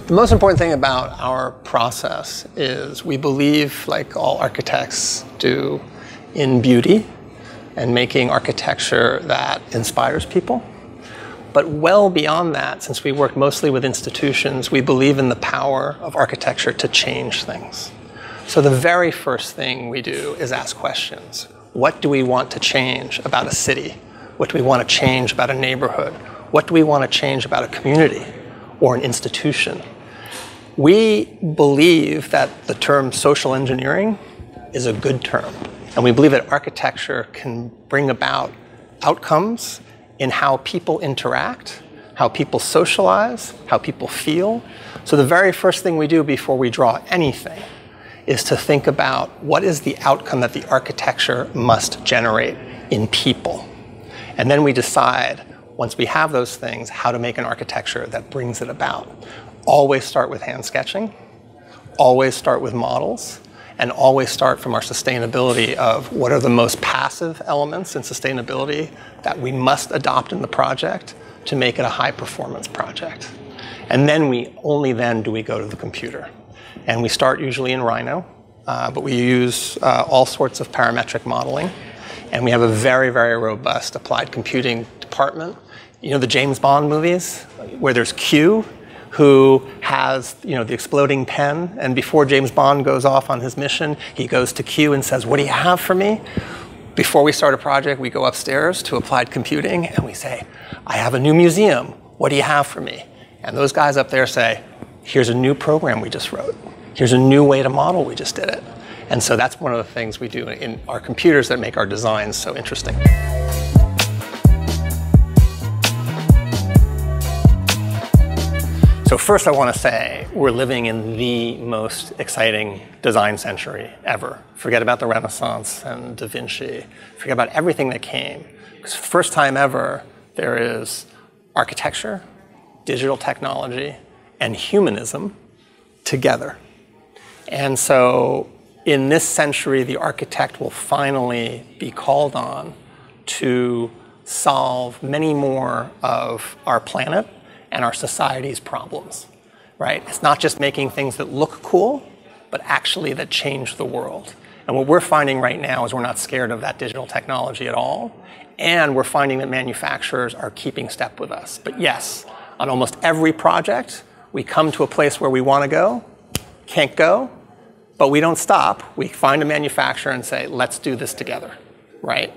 The most important thing about our process is we believe, like all architects do, in beauty and making architecture that inspires people. But well beyond that, since we work mostly with institutions, we believe in the power of architecture to change things. So the very first thing we do is ask questions. What do we want to change about a city? What do we want to change about a neighborhood? What do we want to change about a community or an institution? We believe that the term social engineering is a good term. And we believe that architecture can bring about outcomes in how people interact, how people socialize, how people feel. So the very first thing we do before we draw anything is to think about what is the outcome that the architecture must generate in people. And then we decide, once we have those things, how to make an architecture that brings it about. Always start with hand sketching, always start with models, and always start from our sustainability of what are the most passive elements in sustainability that we must adopt in the project to make it a high performance project. And then only then do we go to the computer. And we start usually in Rhino, but we use all sorts of parametric modeling. And we have a very, very robust applied computing department. You know the James Bond movies where there's Q, who has the exploding pen, and before James Bond goes off on his mission, he goes to Q and says, "What do you have for me?" Before we start a project, we go upstairs to applied computing and we say, "I have a new museum. What do you have for me?" And those guys up there say, "Here's a new program we just wrote. Here's a new way to model, we just did it." And so that's one of the things we do in our computers that make our designs so interesting. So first I want to say we're living in the most exciting design century ever. Forget about the Renaissance and Da Vinci. Forget about everything that came. Because for the first time ever, there is architecture, digital technology, and humanism together. And so in this century, the architect will finally be called on to solve many more of our planet and our society's problems, right? It's not just making things that look cool, but actually that change the world. And what we're finding right now is we're not scared of that digital technology at all. And we're finding that manufacturers are keeping step with us. But yes, on almost every project, we come to a place where we want to go, can't go, but we don't stop. We find a manufacturer and say, let's do this together, right?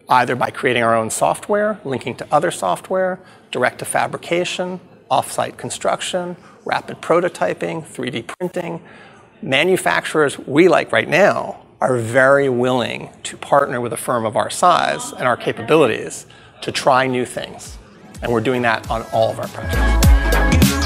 Either by creating our own software, linking to other software, direct to fabrication, off-site construction, rapid prototyping, 3D printing. Manufacturers we like right now are very willing to partner with a firm of our size and our capabilities to try new things. And we're doing that on all of our projects.